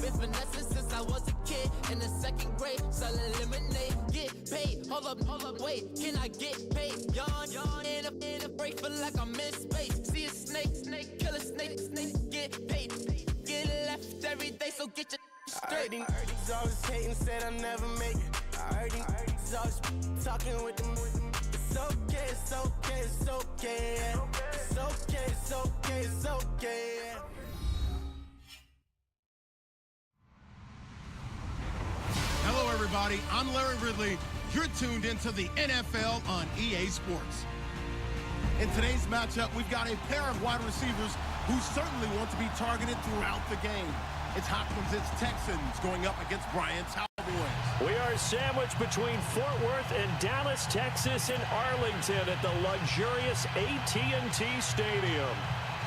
been finessing since I was a kid in the second grade. Selling lemonade, get paid. Hold up, wait, can I get paid? Yawn, in a break, feel like I'm in space. See a snake, kill a snake, get paid. Get left every day, so get your straight. I heard these always hating, said I'll never make it. I heard these always talking with them. It's okay, it's okay, it's okay. It's okay, it's okay, it's okay. Hello, everybody. I'm Larry Ridley. You're tuned into the NFL on EA Sports. In today's matchup, we've got a pair of wide receivers who certainly want to be targeted throughout the game. It's Hopkins' Texans going up against Bryant's Cowboys. We are sandwiched between Fort Worth and Dallas, Texas, and Arlington at the luxurious AT&T Stadium.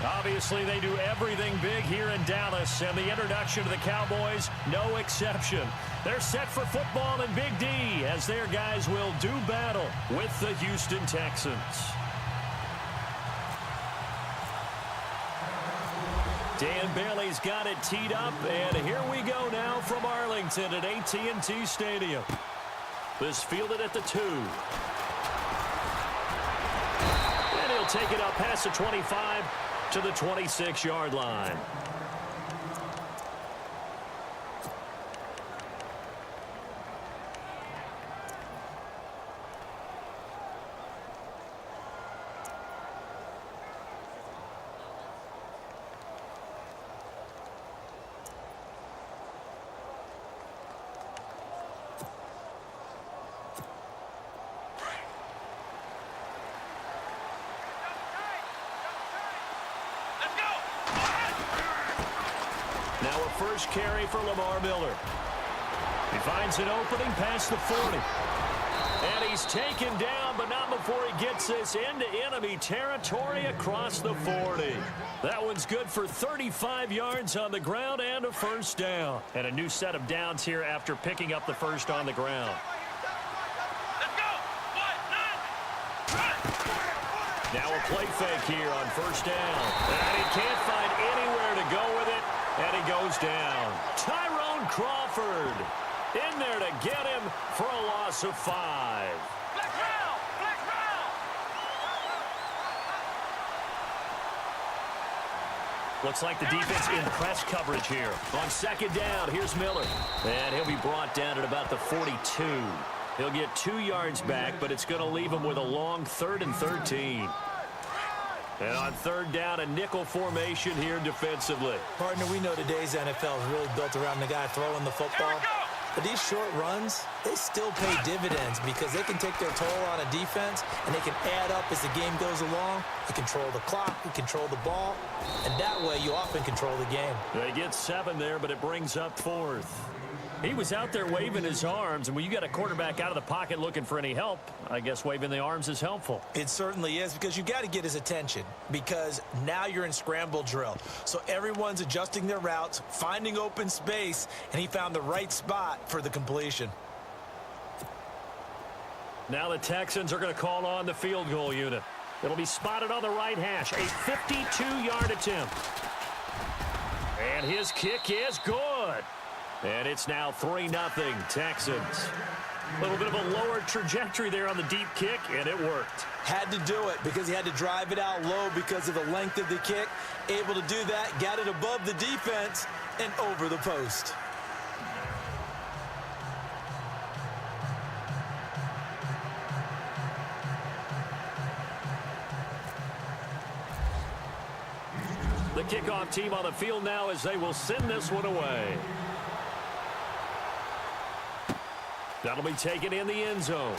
Obviously, they do everything big here in Dallas, and the introduction to the Cowboys, no exception. They're set for football in Big D, as their guys will do battle with the Houston Texans. Dan Bailey's got it teed up, and here we go now from Arlington at AT&T Stadium. This fielded at the 2. And he'll take it up past the 25 to the 26-yard line. Now a first carry for Lamar Miller. He finds an opening past the 40. And he's taken down, but not before he gets this into enemy territory across the 40. That one's good for 35 yards on the ground and a first down. And a new set of downs here after picking up the first on the ground. Now a play fake here on first down. And he can't find anywhere to go with it. And he goes down. Tyrone Crawford in there to get him for a loss of 5. Black round! Black round! Looks like the defense in press coverage here. On second down, here's Miller. And he'll be brought down at about the 42. He'll get 2 yards back, but it's going to leave him with a long 3rd and 13. And on third down, a nickel formation here defensively. Partner, we know today's NFL is really built around the guy throwing the football. But these short runs, they still pay dividends because they can take their toll on a defense and they can add up as the game goes along. You control the clock, you control the ball, and that way you often control the game. They get 7 there, but it brings up 4th. He was out there waving his arms, and when you got a quarterback out of the pocket looking for any help, I guess waving the arms is helpful. It certainly is, because you got to get his attention, because now you're in scramble drill. So everyone's adjusting their routes, finding open space, and he found the right spot for the completion. Now the Texans are going to call on the field goal unit. It'll be spotted on the right hash, a 52-yard attempt. And his kick is good. And it's now 3-0 Texans. A little bit of a lower trajectory there on the deep kick, and it worked. Had to do it because he had to drive it out low because of the length of the kick. Able to do that, got it above the defense and over the post. The kickoff team on the field now as they will send this one away. That'll be taken in the end zone.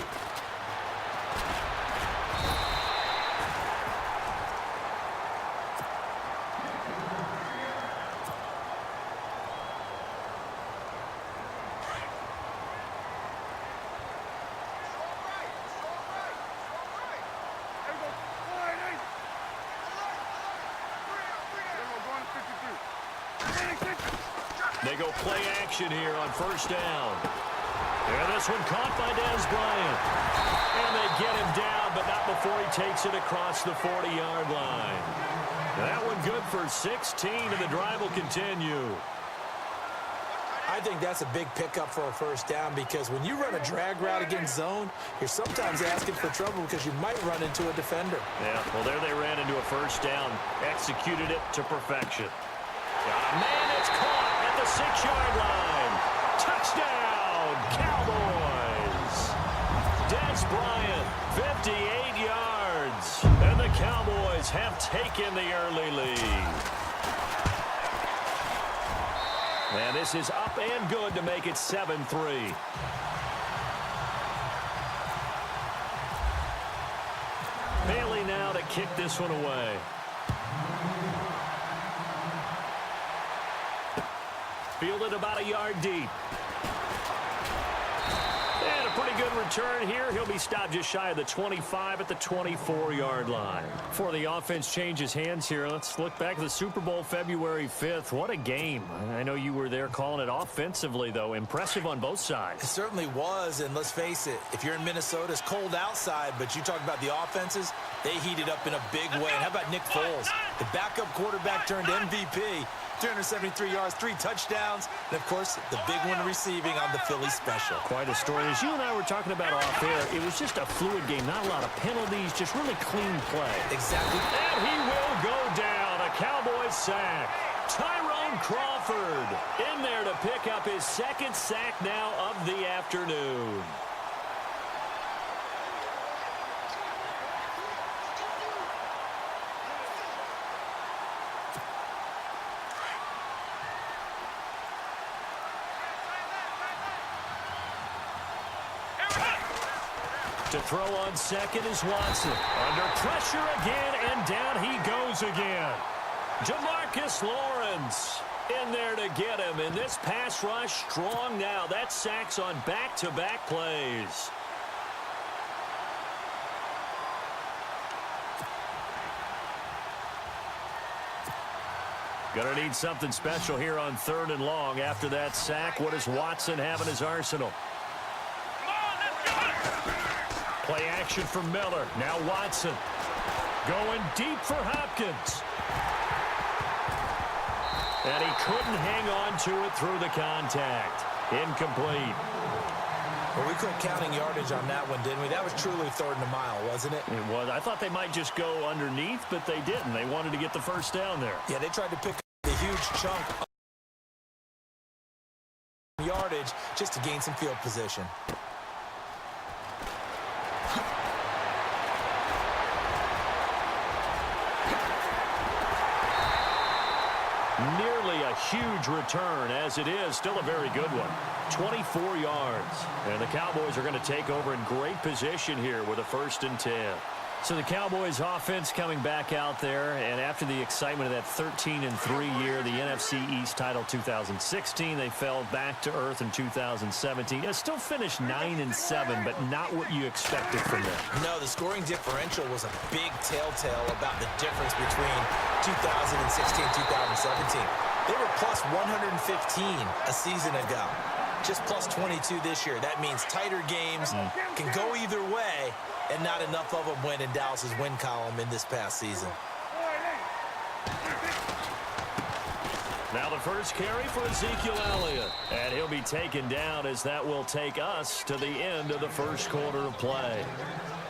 They go play action here on first down. And this one caught by Dez Bryant. And they get him down, but not before he takes it across the 40-yard line. That one good for 16, and the drive will continue. I think that's a big pickup for a first down because when you run a drag route against zone, you're sometimes asking for trouble because you might run into a defender. Yeah, well, there they ran into a first down. Executed it to perfection. Got a man that's caught at the 6-yard line. Touchdown, Cowboys. Des Bryant, 58 yards. And the Cowboys have taken the early lead. And this is up and good to make it 7-3. Bailey now to kick this one away. Fielded about a yard deep. And a pretty good return here. He'll be stopped just shy of the 25 at the 24-yard line. Before the offense changes hands here, let's look back at the Super Bowl February 5th. What a game. I know you were there calling it offensively, though. Impressive on both sides. It certainly was, and let's face it, if you're in Minnesota, it's cold outside, but you talk about the offenses, they heated up in a big way. And how about Nick Foles? The backup quarterback turned MVP. 373 yards, 3 touchdowns, and, of course, the big one receiving on the Philly special. Quite a story. As you and I were talking about off air, it was just a fluid game. Not a lot of penalties, just really clean play. Exactly. And he will go down. A Cowboys sack. Tyrone Crawford in there to pick up his 2nd sack now of the afternoon. To throw on second is Watson. Under pressure again, and down he goes again. Jamarcus Lawrence in there to get him. And this pass rush strong now. That sacks on back-to-back plays. Gonna need something special here on 3rd and long. After that sack, what does Watson have in his arsenal? Play action for Miller. Now Watson. Going deep for Hopkins. And he couldn't hang on to it through the contact. Incomplete. Well, we quit counting yardage on that one, didn't we? That was truly 3rd and a mile, wasn't it? It was. I thought they might just go underneath, but they didn't. They wanted to get the first down there. Yeah, they tried to pick up a huge chunk of yardage just to gain some field position. Nearly a huge return, as it is still a very good one. 24 yards. And the Cowboys are going to take over in great position here with a 1st and 10. So the Cowboys offense coming back out there, and after the excitement of that 13-3 year, the NFC East title 2016, they fell back to earth in 2017. They still finished 9-7, but not what you expected from them. No, the scoring differential was a big telltale about the difference between 2016 and 2017. They were plus 115 a season ago. Just plus 22 this year. That means tighter games can go either way, and not enough of them went in Dallas's win column in this past season. Now the first carry for Ezekiel Elliott. And he'll be taken down as that will take us to the end of the first quarter of play.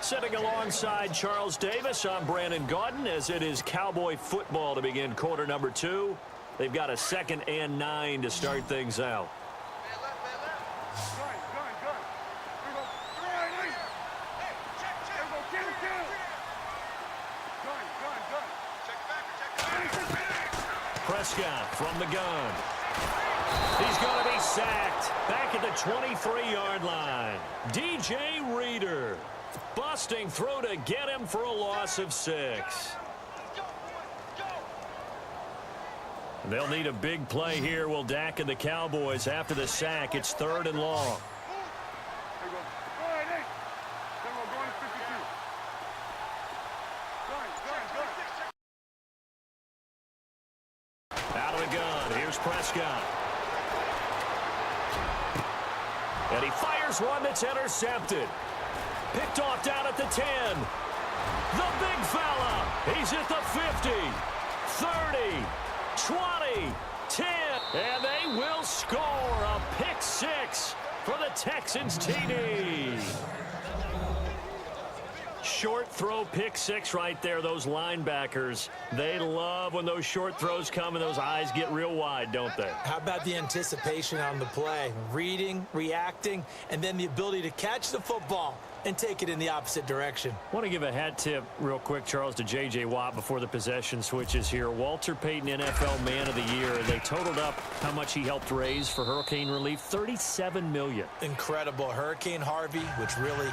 Sitting alongside Charles Davis, I'm Brandon Gaudin as it is Cowboy football to begin quarter number 2. They've got a 2nd and 9 to start things out. Prescott from the gun. He's going to be sacked back at the 23-yard line. DJ Reader busting through to get him for a loss of 6. They'll need a big play here, will Dak and the Cowboys after the sack. It's 3rd and long. Out of the gun, here's Prescott. And he fires one that's intercepted. Picked off down at the 10. The big fella. He's at the 50, 30, 20, 10. And they will score a pick six for the Texans TD. Short throw pick six right there. Those linebackers, they love when those short throws come and those eyes get real wide, don't they? How about the anticipation on the play? Reading, reacting, and then the ability to catch the football and take it in the opposite direction. I want to give a hat tip real quick, Charles, to J.J. Watt before the possession switches here. Walter Payton, NFL Man of the Year. They totaled up how much he helped raise for hurricane relief, $37 million. Incredible. Hurricane Harvey, which really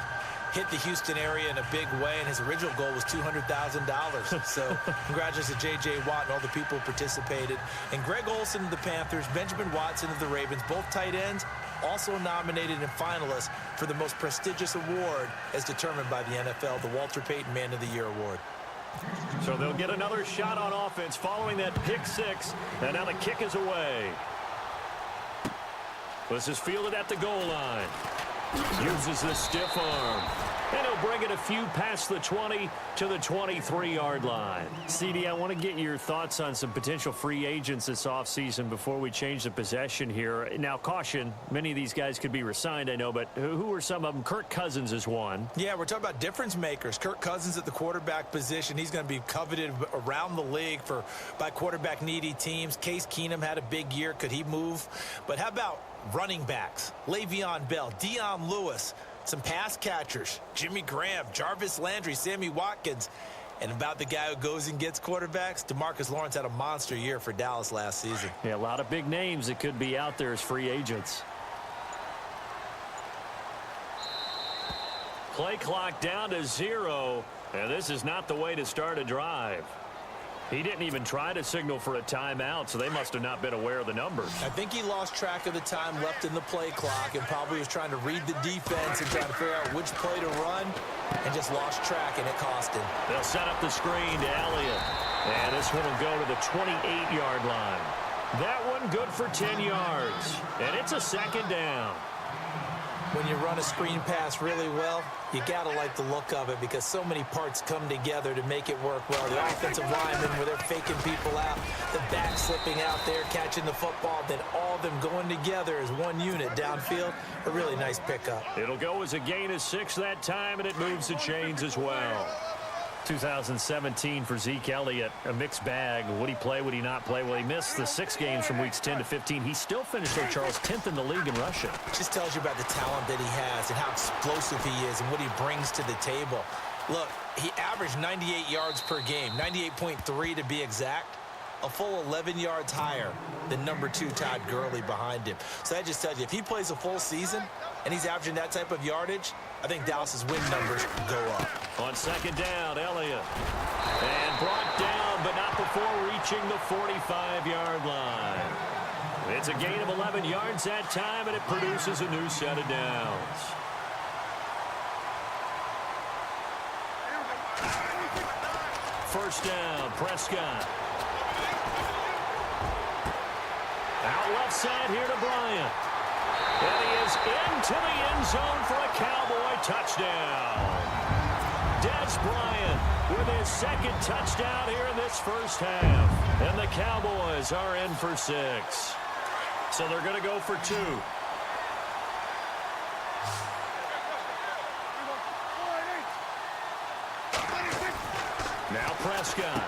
hit the Houston area in a big way, and his original goal was $200,000. So congratulations to J.J. Watt and all the people who participated. And Greg Olsen of the Panthers, Benjamin Watson of the Ravens, both tight ends, also nominated and finalists for the most prestigious award as determined by the NFL, the Walter Payton Man of the Year Award. So they'll get another shot on offense following that pick six, and now the kick is away. This is fielded at the goal line. Uses the stiff arm. And he'll bring it a few past the 20 to the 23-yard line. CD, I want to get your thoughts on some potential free agents this offseason before we change the possession here. Now, caution, many of these guys could be re-signed, I know, but who are some of them? Kirk Cousins is one. Yeah, we're talking about difference makers. Kirk Cousins at the quarterback position. He's going to be coveted around the league by quarterback-needy teams. Case Keenum had a big year. Could he move? But how about running backs? Le'Veon Bell, Dion Lewis, some pass catchers, Jimmy Graham, Jarvis Landry, Sammy Watkins. And about the guy who goes and gets quarterbacks, DeMarcus Lawrence had a monster year for Dallas last season. Yeah, a lot of big names that could be out there as free agents. Play clock down to 0, and this is not the way to start a drive. He didn't even try to signal for a timeout, so they must have not been aware of the numbers. I think he lost track of the time left in the play clock and probably was trying to read the defense and trying to figure out which play to run and just lost track, and it cost him. They'll set up the screen to Elliott. And this one will go to the 28-yard line. That one good for 10 yards. And it's a second down. When you run a screen pass really well, you got to like the look of it because so many parts come together to make it work well. The offensive linemen, where they're faking people out, the back slipping out there, catching the football, then all of them going together as one unit downfield. A really nice pickup. It'll go as a gain of 6 that time, and it moves the chains as well. 2017 for Zeke Elliott, a mixed bag. Would he play, would he not play? Well, he missed the 6 games from weeks 10 to 15. He still finished, though, Charles, 10th in the league in rushing. Just tells you about the talent that he has and how explosive he is and what he brings to the table. Look, he averaged 98 yards per game, 98.3 to be exact, a full 11 yards higher than number 2 Todd Gurley behind him. So that just tells you, if he plays a full season and he's averaging that type of yardage, I think Dallas's win numbers go up. On second down, Elliott. And brought down, but not before reaching the 45-yard line. It's a gain of 11 yards that time, and it produces a new set of downs. First down, Prescott. Out left side here to Bryant. And he is into the end zone for a Cowboy touchdown. Des Bryant with his second touchdown here in this first half. And the Cowboys are in for 6. So they're going to go for 2. Now Prescott.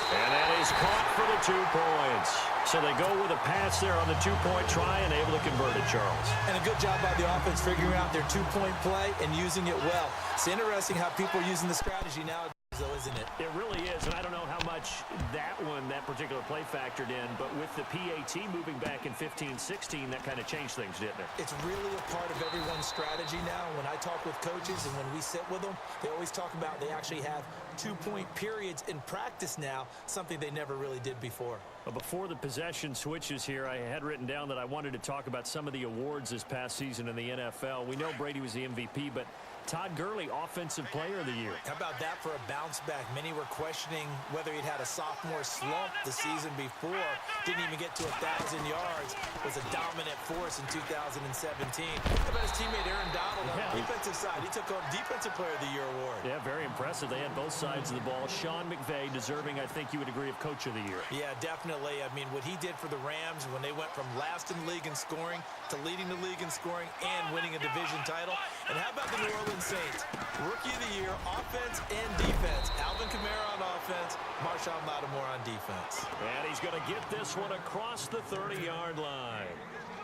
And that is caught for the 2 points. So they go with a pass there on the 2-point try and able to convert it, Charles. And a good job by the offense figuring out their 2-point play and using it well. It's interesting how people are using the strategy nowadays, though, isn't it? It really is, and I don't know how much that particular play factored in, but with the PAT moving back in 15-16, that kind of changed things, didn't it? It's really a part of everyone's strategy now. When I talk with coaches and when we sit with them, they always talk about they actually have 2-point periods in practice now, something they never really did before. But before the possession switches here, I had written down that I wanted to talk about some of the awards this past season in the NFL. We know Brady was the MVP, but Todd Gurley, Offensive Player of the Year. How about that for a bounce back? Many were questioning whether he'd had a sophomore slump the season before. Didn't even get to 1,000 yards. Was a dominant force in 2017. How about his teammate Aaron Donald on the defensive side? He took home Defensive Player of the Year award. Yeah, very impressive. They had both sides of the ball. Sean McVay deserving, I think you would agree, of Coach of the Year. Yeah, definitely. I mean, what he did for the Rams when they went from last in the league in scoring to leading the league in scoring and winning a division title. And how about the New Orleans Saints? Rookie of the Year, offense and defense. Alvin Kamara on offense, Marshawn Lattimore on defense. And he's going to get this one across the 30-yard line.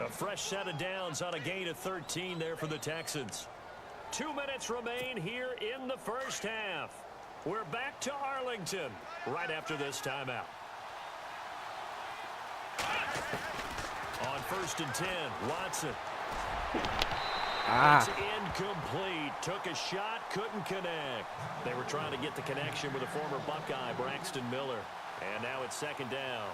A fresh set of downs on a gain of 13 there for the Texans. 2 minutes remain here in the first half. We're back to Arlington right after this timeout. On 1st and 10, Watson. It's incomplete. Took a shot, couldn't connect. They were trying to get the connection with a former Buckeye, Braxton Miller. And now it's 2nd down.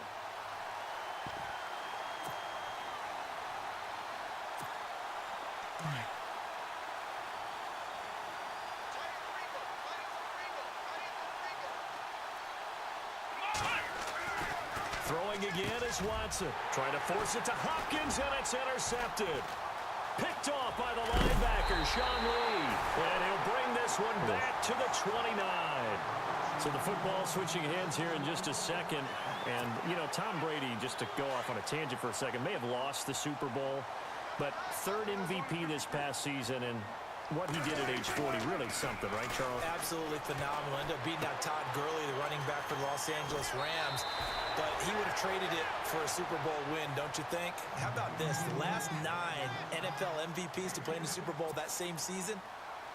Throwing again is Watson. Trying to force it to Hopkins, and it's intercepted. Picked off by the linebacker, Sean Lee. And he'll bring this one back to the 29. So the football switching hands here in just a second. And, you know, Tom Brady, just to go off on a tangent for a second, may have lost the Super Bowl, but 3rd MVP this past season, and what he did at age 40, really something, right, Charles? Absolutely phenomenal. Ended up beating out Todd Gurley, the running back for the Los Angeles Rams. But he would have traded it for a Super Bowl win, don't you think? How about this? The last 9 NFL MVPs to play in the Super Bowl that same season,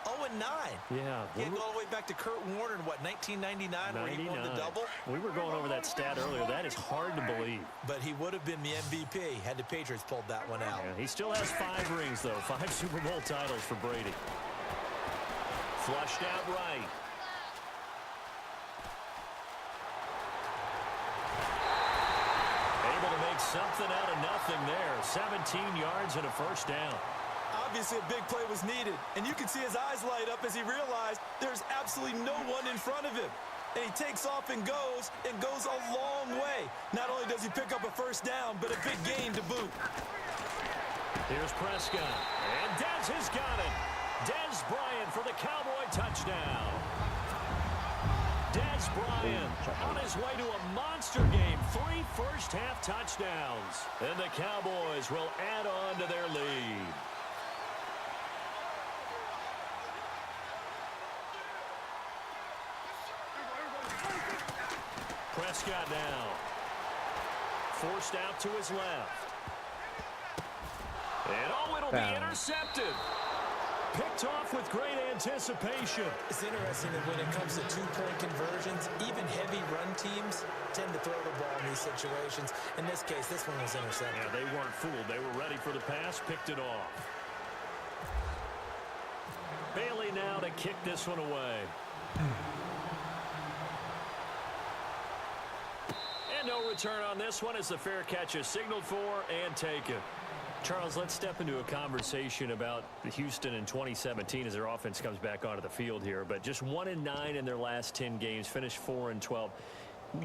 0-9. Yeah. You go all the way back to Kurt Warner in, what, 1999, where he won the double? We were going over that stat earlier. That is hard to believe. But he would have been the MVP had the Patriots pulled that one out. Yeah, he still has 5 rings, though. 5 Super Bowl titles for Brady. Flushed out right. Able to make something out of nothing there. 17 yards and a 1st down. Obviously, a big play was needed, and you can see his eyes light up as he realized there's absolutely no one in front of him. And he takes off and goes a long way. Not only does he pick up a 1st down, but a big gain to boot. Here's Prescott, and Dez has got it. Dez Bryant for the Cowboy touchdown. Dez Bryant on his way to a monster game. 3 first-half touchdowns. And the Cowboys will add on to their lead. Prescott now. Forced out to his left. And it'll be intercepted. Picked off with great anticipation. It's interesting that when it comes to 2-point conversions, even heavy run teams tend to throw the ball in these situations. In this case, this one was intercepted. Yeah, they weren't fooled. They were ready for the pass, picked it off. Bailey now to kick this one away. And no return on this one as the fair catch is signaled for and taken. Charles, let's step into a conversation about Houston in 2017 as their offense comes back onto the field here. But just 1-9 in their last 10 games, finished 4-12.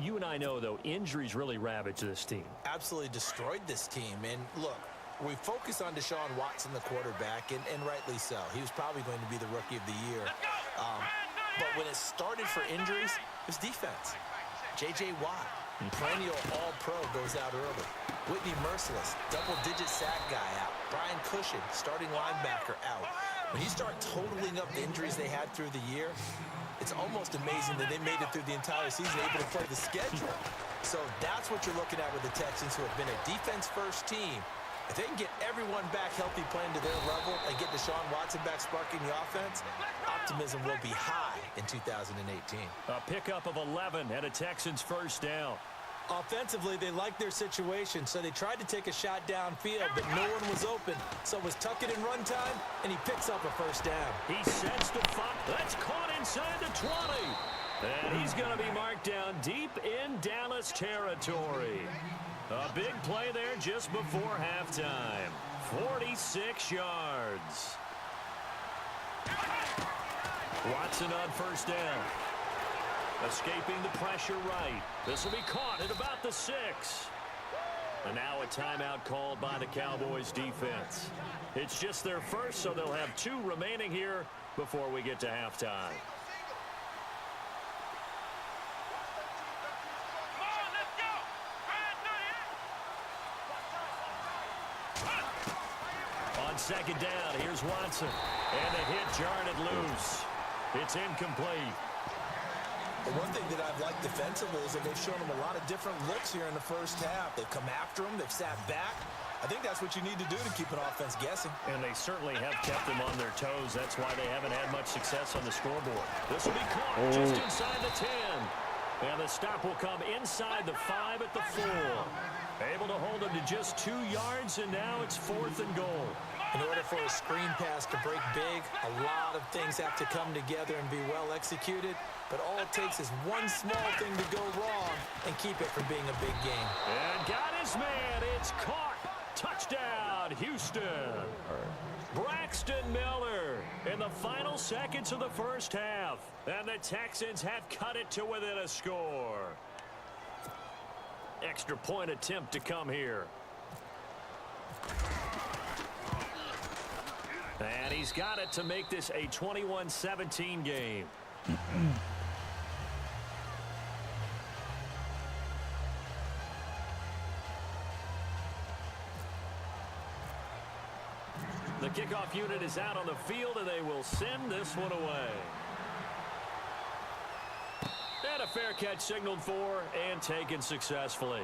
You and I know, though, injuries really ravaged this team. Absolutely destroyed this team. And look, we focus on Deshaun Watson, the quarterback, and rightly so. He was probably going to be the rookie of the year. But when it started for injuries, it was defense. J.J. Watt, perennial all-pro, goes out early. Whitney Merciless, double-digit sack guy out. Brian Cushing, starting linebacker, out. When you start totaling up the injuries they had through the year, it's almost amazing that they made it through the entire season, able to play the schedule. So that's what you're looking at with the Texans, who have been a defense-first team. If they can get everyone back healthy, playing to their level, and get Deshaun Watson back sparking the offense, optimism will be high in 2018. A pickup of 11 and a Texans 1st down. Offensively, they liked their situation, so they tried to take a shot downfield, but no one was open. So it was tuck it in run time, and he picks up a 1st down. He sets the fumble. That's caught inside the 20. And he's going to be marked down deep in Dallas territory. A big play there just before halftime. 46 yards. Watson on first down. Escaping the pressure right. This will be caught at about the 6. And now a timeout called by the Cowboys defense. It's just their first, so they'll have 2 remaining here before we get to halftime. On second down, here's Watson. And the hit jarred it loose. It's incomplete. The one thing that I've liked defensively is that they've shown them a lot of different looks here in the first half. They've come after them. They've sat back. I think that's what you need to do to keep an offense guessing. And they certainly have kept them on their toes. That's why they haven't had much success on the scoreboard. This will be caught just inside the 10. And the stop will come inside the 5 at the 4. Able to hold them to just 2 yards, and now it's 4th and goal. In order for a screen pass to break big, a lot of things have to come together and be well executed. But all it takes is one small thing to go wrong and keep it from being a big game. And got his man. It's caught. Touchdown, Houston. Braxton Miller in the final seconds of the first half. And the Texans have cut it to within a score. Extra point attempt to come here. And he's got it to make this a 21-17 game. The kickoff unit is out on the field, and they will send this one away. And a fair catch signaled for and taken successfully.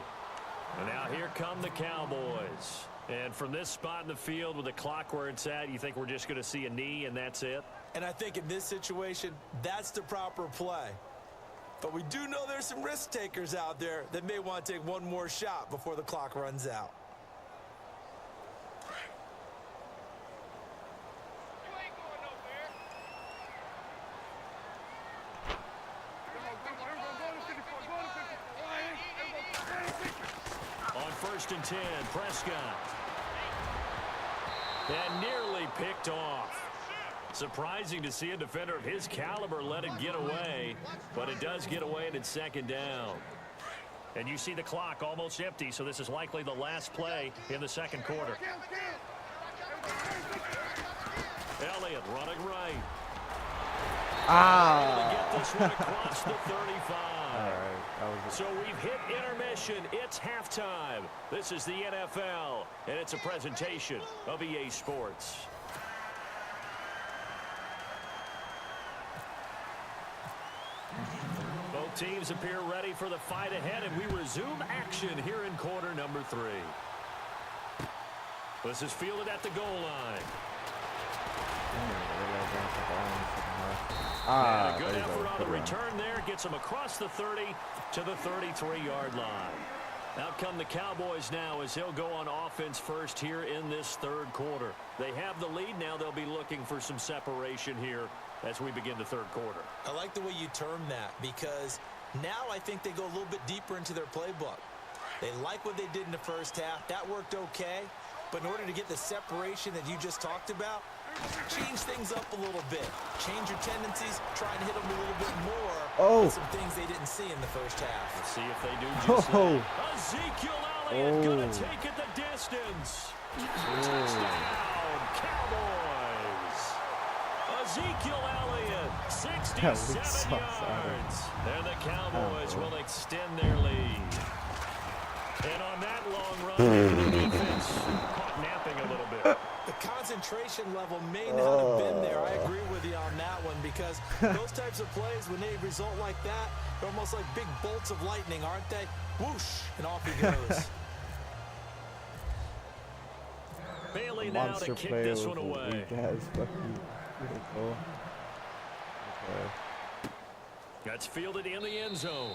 And now here come the Cowboys. And from this spot in the field with the clock where it's at, you think we're just going to see a knee and that's it? And I think in this situation, that's the proper play. But we do know there's some risk takers out there that may want to take one more shot before the clock runs out. On 1st and 10, Prescott. And nearly picked off. Surprising to see a defender of his caliber let it get away, but it does get away and it's 2nd down. And you see the clock almost empty, so this is likely the last play in the 2nd quarter. Elliott running right. Able to get this one across the 35. So we've hit intermission. It's halftime. This is the NFL, and it's a presentation of EA Sports. Both teams appear ready for the fight ahead, and we resume action here in quarter number 3. This is fielded at the goal line. And a good effort on the return there. Gets him across the 30 to the 33-yard line. Out come the Cowboys now as they'll go on offense first here in this 3rd quarter. They have the lead. Now they'll be looking for some separation here as we begin the 3rd quarter. I like the way you term that because now I think they go a little bit deeper into their playbook. They like what they did in the first half. That worked okay. But in order to get the separation that you just talked about, change things up a little bit. Change your tendencies. Try and hit them a little bit more. Some things they didn't see in the first half. Let's see if they do just that. Ezekiel Elliott going to take it the distance. Touchdown, Cowboys. Ezekiel Elliott, 67 yards. And the Cowboys will extend their lead. And on that long run, the defense caught napping a little bit. The concentration level may not have been there. I agree with you on that one because those types of plays, when they result like that, they're almost like big bolts of lightning, aren't they? Whoosh, and off he goes. Bailey now to kick this one away. That's fielded in the end zone.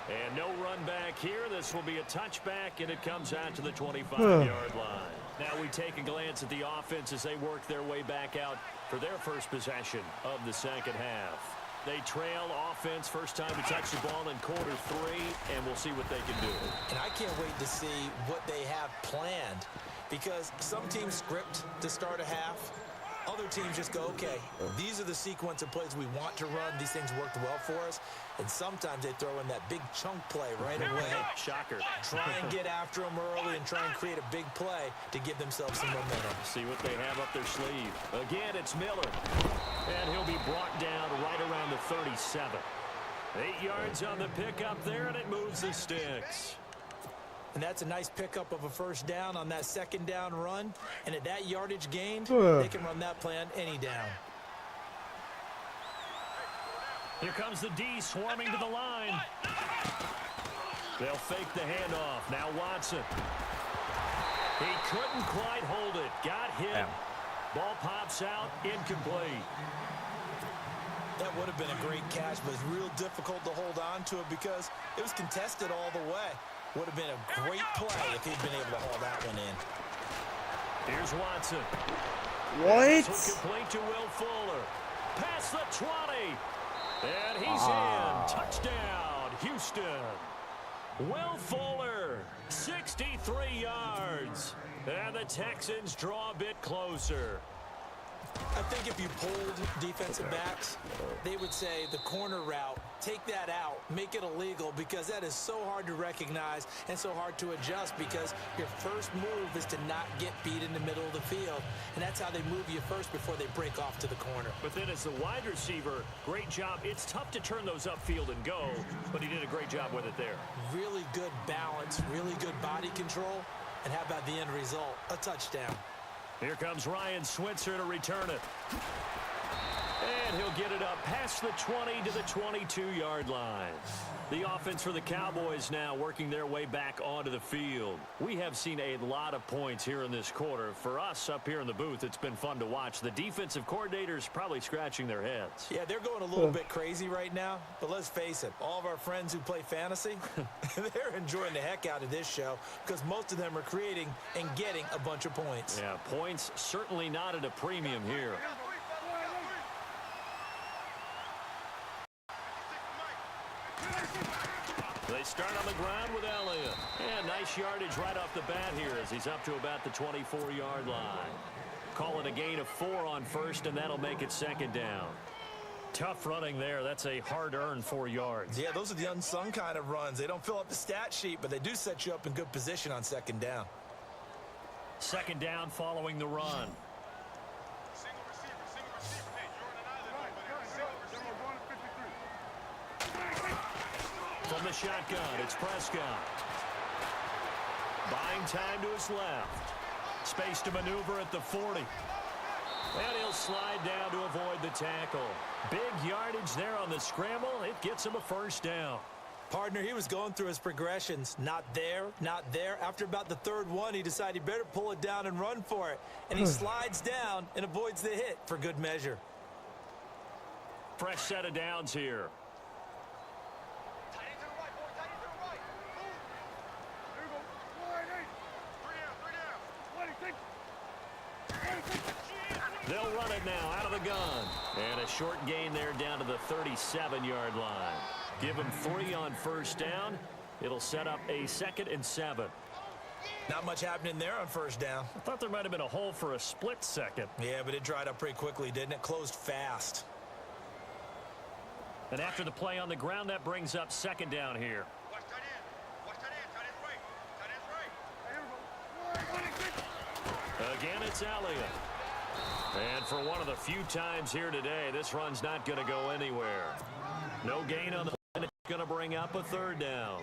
And no run back here. This will be a touchback, and it comes out to the 25-yard line. Now we take a glance at the offense as they work their way back out for their first possession of the 2nd half. They trail offense first time to touch the ball in quarter 3, and we'll see what they can do. And I can't wait to see what they have planned because some teams script to start a half. Other teams just go, okay, these are the sequence of plays we want to run. These things worked well for us. And sometimes they throw in that big chunk play right away. Shocker. Try and get after them early and try and create a big play to give themselves some momentum. See what they have up their sleeve. Again, it's Miller. And he'll be brought down right around the 37. 8 yards on the pickup there, and it moves the sticks. And that's a nice pickup of a first down on that second down run. And at that yardage gained, they can run that play on any down. Here comes the D swarming to the line. They'll fake the handoff. Now Watson. He couldn't quite hold it. Got hit. Ball pops out. Incomplete. That would have been a great catch, but it's real difficult to hold on to it because it was contested all the way. Would have been a great play if he'd been able to haul that one in. Here's Watson. What? Complete to Will Fuller. Past the 20. And he's in. Touchdown, Houston. Will Fuller, 63 yards. And the Texans draw a bit closer. I think if you polled defensive backs, they would say the corner route, take that out, make it illegal, because that is so hard to recognize and so hard to adjust because your first move is to not get beat in the middle of the field, and that's how they move you first before they break off to the corner. But then as the wide receiver, great job. It's tough to turn those upfield and go, but he did a great job with it there. Really good balance, really good body control, and how about the end result? A touchdown. Here comes Ryan Switzer to return it. And he'll get it up past the 20 to the 22-yard line. The offense for the Cowboys now working their way back onto the field. We have seen a lot of points here in this quarter. For us up here in the booth, it's been fun to watch. The defensive coordinators probably scratching their heads. Yeah, they're going a little bit crazy right now. But let's face it, all of our friends who play fantasy, they're enjoying the heck out of this show because most of them are creating and getting a bunch of points. Yeah, points certainly not at a premium here. They start on the ground with Elliott. And nice yardage right off the bat here as he's up to about the 24-yard line. Call it a gain of 4 on first, and that'll make it second down. Tough running there. That's a hard-earned 4 yards. Yeah, those are the unsung kind of runs. They don't fill up the stat sheet, but they do set you up in good position on second down. Second down following the run. From the shotgun, it's Prescott. Buying time to his left. Space to maneuver at the 40. And he'll slide down to avoid the tackle. Big yardage there on the scramble. It gets him a first down. Partner, he was going through his progressions. Not there, not there. After about the third one, he decided he better pull it down and run for it. And he slides down and avoids the hit for good measure. Fresh set of downs here. They'll run it now out of the gun. And a short gain there down to the 37-yard line. Give him 3 on first down. It'll set up a 2nd and 7. Not much happening there on first down. I thought there might have been a hole for a split second. Yeah, but it dried up pretty quickly, didn't it? Closed fast. And after the play on the ground, that brings up second down here. Again, it's Elliott. And for one of the few times here today, this run's not going to go anywhere. No gain on the play. It's going to bring up a third down.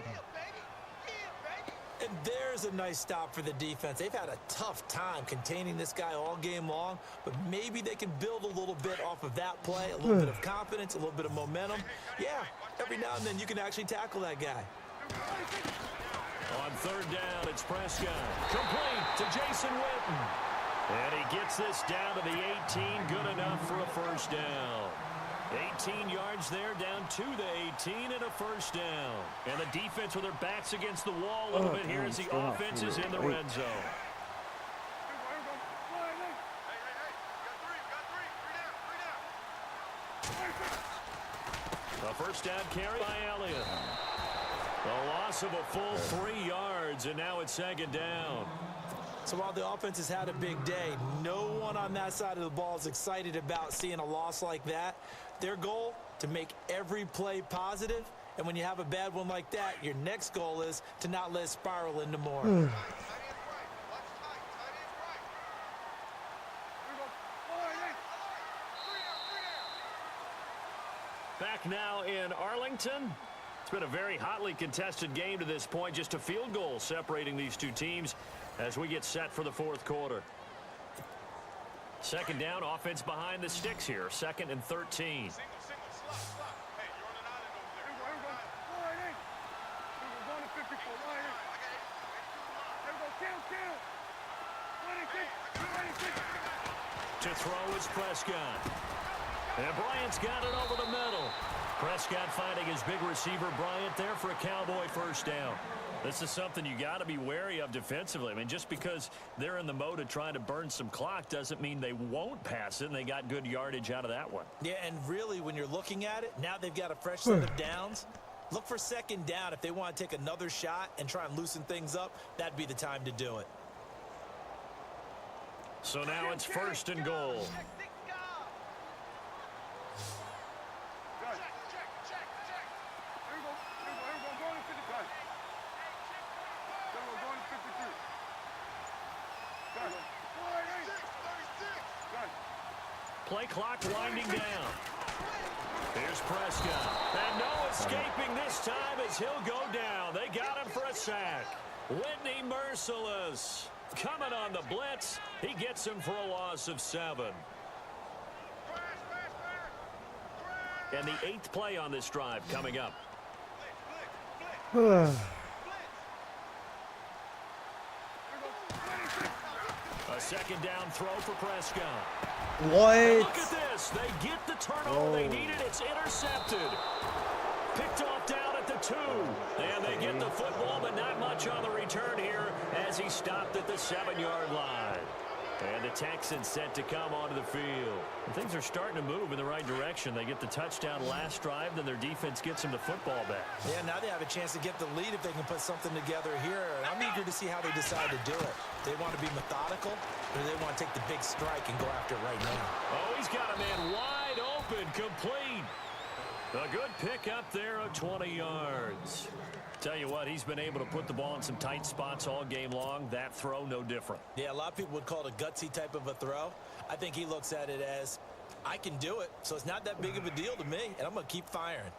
And there's a nice stop for the defense. They've had a tough time containing this guy all game long, but maybe they can build a little bit off of that play, a little bit of confidence, a little bit of momentum. Yeah, every now and then you can actually tackle that guy. On third down, it's Prescott. Complete to Jason Witten. And he gets this down to the 18. Good enough for a first down. 18 yards there, down to the 18 and a first down. And the defense with their backs against the wall a little bit here as the offense is in the red zone. A first down carry by Elliott. A loss of a full 3 yards, and now it's second down. So while the offense has had a big day, no one on that side of the ball is excited about seeing a loss like that. Their goal, to make every play positive. And when you have a bad one like that, your next goal is to not let it spiral into more. Back now in Arlington. It's been a very hotly contested game to this point. Just a field goal separating these two teams as we get set for the fourth quarter. Second down, offense behind the sticks here. 2nd and 13. To throw is Prescott. And Bryant's got it over the middle. Prescott finding his big receiver Bryant there for a Cowboy first down. This is something you got to be wary of defensively. I mean, just because they're in the mode of trying to burn some clock doesn't mean they won't pass it, and they got good yardage out of that one. Yeah, and really, when you're looking at it, now they've got a fresh set of downs. Look for second down. If they want to take another shot and try and loosen things up, that'd be the time to do it. So now it's 1st and goal. Play clock winding down. Here's Prescott. And no escaping this time as he'll go down. They got him for a sack. Whitney merciless. Coming on the blitz. He gets him for a loss of 7. And the 8th play on this drive coming up. A second down throw for Prescott. What? And look at this. They get the turnover they needed. It's intercepted. Picked off down at the 2. And they get the football, but not much on the return here as he stopped at the 7-yard line. And the Texans set to come onto the field. And things are starting to move in the right direction. They get the touchdown last drive, then their defense gets them the football back. Yeah, now they have a chance to get the lead if they can put something together here. And I'm eager to see how they decide to do it. They want to be methodical, or they want to take the big strike and go after it right now. Oh, he's got a man wide open, complete. A good pick up there of 20 yards. Tell you what, he's been able to put the ball in some tight spots all game long. That throw, no different. Yeah, a lot of people would call it a gutsy type of a throw. I think he looks at it as, I can do it, so it's not that big of a deal to me, and I'm going to keep firing.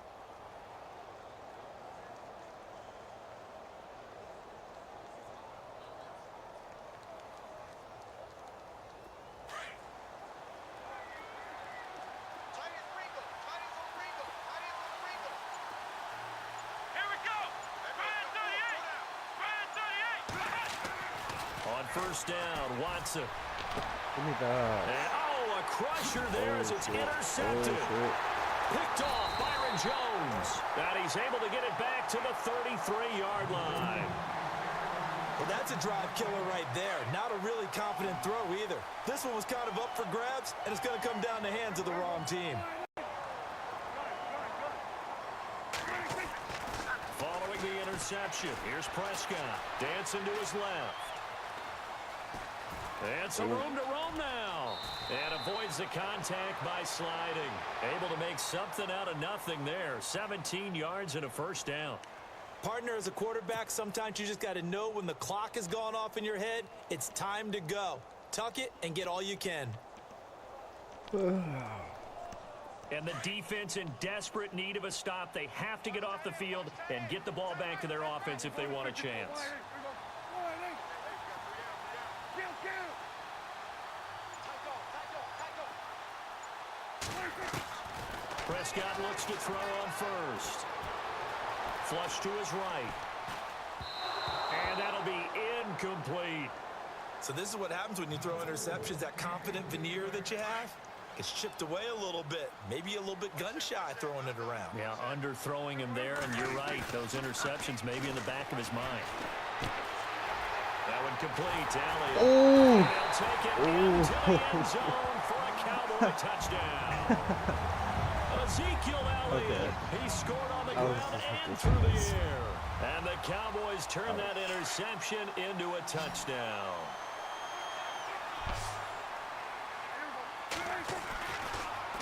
First down, Watson. Give me that. And, a crusher there as it's intercepted. Picked off Byron Jones. And he's able to get it back to the 33-yard line. Well, that's a drive killer right there. Not a really confident throw either. This one was kind of up for grabs, and it's going to come down the hands of the wrong team. Following the interception, here's Prescott. Dancing to his left. And some room to roam now. And avoids the contact by sliding. Able to make something out of nothing there. 17 yards and a first down. Partner, as a quarterback, sometimes you just got to know when the clock has gone off in your head, it's time to go. Tuck it and get all you can. And the defense in desperate need of a stop. They have to get off the field and get the ball back to their offense if they want a chance. Prescott looks to throw on first. Flush to his right. And that'll be incomplete. So this is what happens when you throw interceptions. That confident veneer that you have gets chipped away a little bit. Maybe a little bit gun-shy throwing it around. Yeah, underthrowing him there, and you're right. Those interceptions may be in the back of his mind. That one complete. Elliott. Oh. They'll take it into the end zone for a Cowboy touchdown. Ezekiel Elliott. He scored on the ground and through the air. And the Cowboys turn that interception into a touchdown.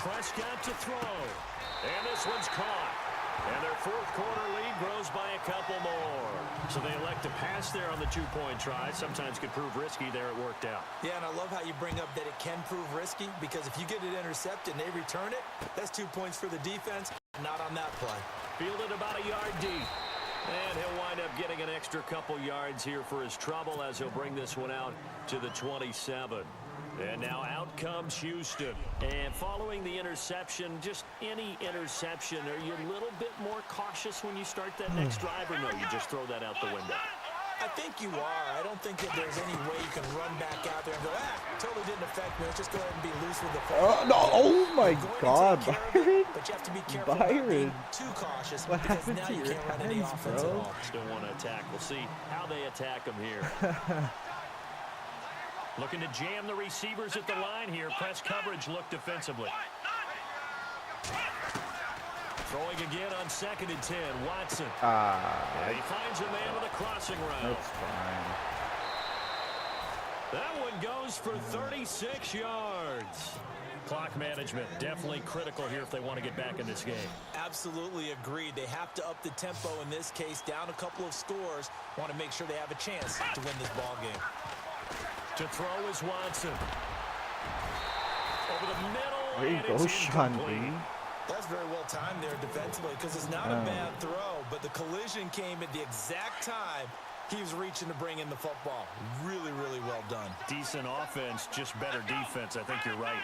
Prescott to throw. And this one's caught. And their fourth quarter lead grows by a couple more. So they elect to pass there on the two-point try. Sometimes could prove risky. There it worked out. Yeah, and I love how you bring up that it can prove risky, because if you get it intercepted and they return it, that's 2 points for the defense. Not on that play. Fielded about a yard deep. And he'll wind up getting an extra couple yards here for his trouble as he'll bring this one out to the 27. And now out comes Houston. And following the interception, just any interception, are you a little bit more cautious when you start that next drive, or no, you just throw that out the window? I think you are. I don't think that there's any way you can run back out there and go, totally didn't affect me. Let's just go ahead and be loose with the football. No, oh my God, Byron. But you have to be careful about being too cautious, what because happened now to you your can't run any hands, offense bro? at all. Still want to attack. We'll see how they attack him here. Looking to jam the receivers at the line here. Press coverage look defensively. Throwing again on 2nd and 10. Watson. And he finds a man with a crossing route. That's fine. That one goes for 36 yards. Clock management definitely critical here if they want to get back in this game. Absolutely agreed. They have to up the tempo in this case. Down a couple of scores. Want to make sure they have a chance to win this ball game. To throw is Watson. Over the middle. There you and go, it's Sean incomplete. B. That's very well timed there defensively, because it's not a bad throw, but the collision came at the exact time he was reaching to bring in the football. Really, really well done. Decent offense, just better defense. I think you're right.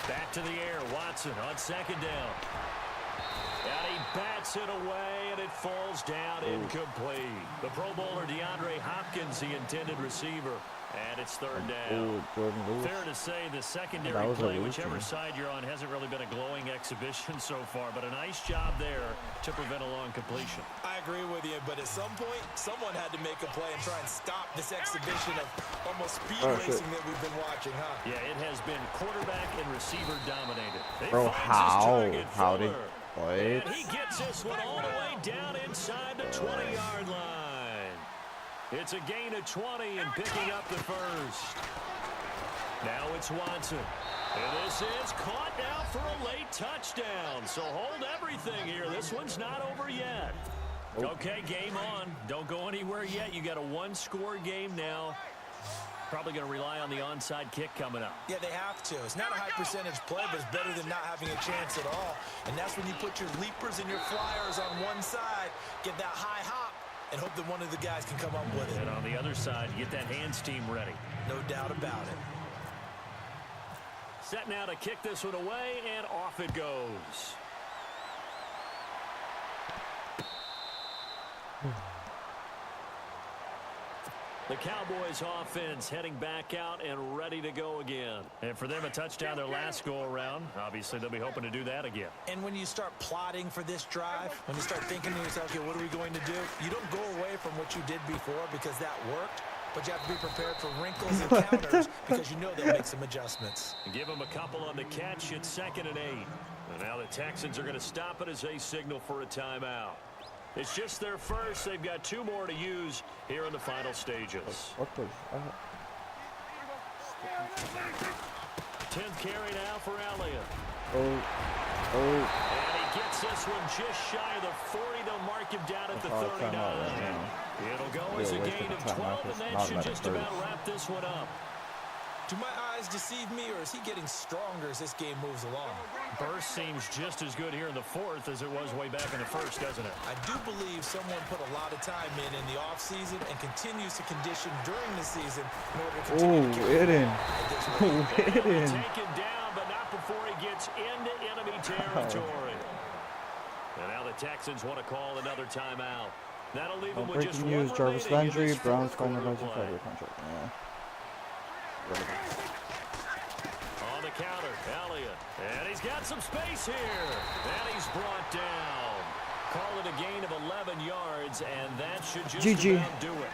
Back to the air. Watson on 2nd down. And he bats it away, and it falls down incomplete. The Pro Bowler DeAndre Hopkins, the intended receiver. And it's 3rd down. Fair to say the secondary play, whichever side you're on, hasn't really been a glowing exhibition so far, but a nice job there to prevent a long completion. I agree with you, but at some point, someone had to make a play and try and stop this exhibition of almost speed racing that we've been watching, huh? Yeah, it has been quarterback and receiver dominated. Bro, how did and he gets this one all the way down inside the 20-yard line. It's a gain of 20 and picking up the first. Now it's Watson. And this is caught now for a late touchdown. So hold everything here. This one's not over yet. Okay, game on. Don't go anywhere yet. You got a one-score game now. Probably going to rely on the onside kick coming up. Yeah, they have to. It's not a high percentage play, but it's better than not having a chance at all. And that's when you put your leapers and your flyers on one side, get that high hop, and hope that one of the guys can come up with it. And on the other side, get that hands team ready. No doubt about it. Set now to kick this one away, and off it goes. The Cowboys offense heading back out and ready to go again. And for them, a touchdown their last go-around. Obviously, they'll be hoping to do that again. And when you start plotting for this drive, when you start thinking to yourself, okay, what are we going to do? You don't go away from what you did before because that worked, but you have to be prepared for wrinkles and counters because you know they'll make some adjustments. And give them a couple on the catch. It's 2nd and 8. And now the Texans are going to stop it as they signal for a timeout. It's just their first. They've got 2 more to use here in the final stages. 10th carry now for Elliott. And he gets this one just shy of the 40. They'll mark him down at the 39. It'll go as a gain of 12, and that should just about wrap this one up. Do my eyes deceive me, or is he getting stronger as this game moves along? Burst seems just as good here in the 4th as it was way back in the 1st, doesn't it? I do believe someone put a lot of time in the offseason and continues to condition during the season in order to continue to carry Taken down, but not before he gets into enemy territory. And now the Texans want to call another timeout. That'll leave them with just one remaining Jarvis Landry, Browns final contract. On the counter, Elliott. And he's got some space here. And he's brought down. Call it a gain of 11 yards, and that should just about do it.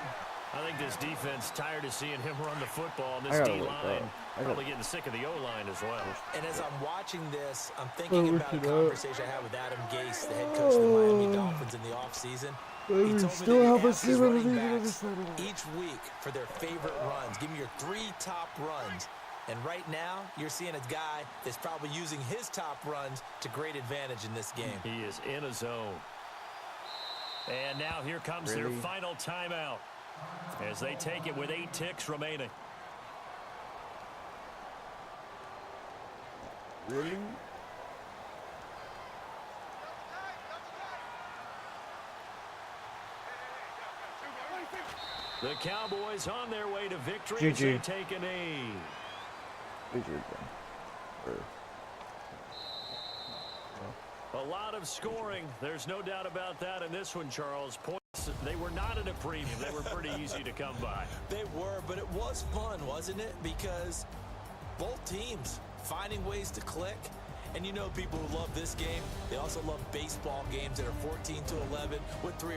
I think this defense tired of seeing him run the football. And this D-line probably getting sick of the O-line as well. And as I'm watching this, I'm thinking about a conversation I had with Adam Gase, the head coach of the Miami Dolphins in the offseason. He told me that he asked his running backs each week for their favorite runs. Give me your 3 top runs. And right now, you're seeing a guy that's probably using his top runs to great advantage in this game. He is in a zone. And now here comes their final timeout as they take it with 8 ticks remaining. Really? The Cowboys on their way to victory as they take a knee. A lot of scoring. There's no doubt about that in this one, Charles. Points, they were not at a premium. They were pretty easy to come by. They were, but it was fun, wasn't it? Because both teams finding ways to click. And you know people who love this game, they also love baseball games that are 14-11 with 3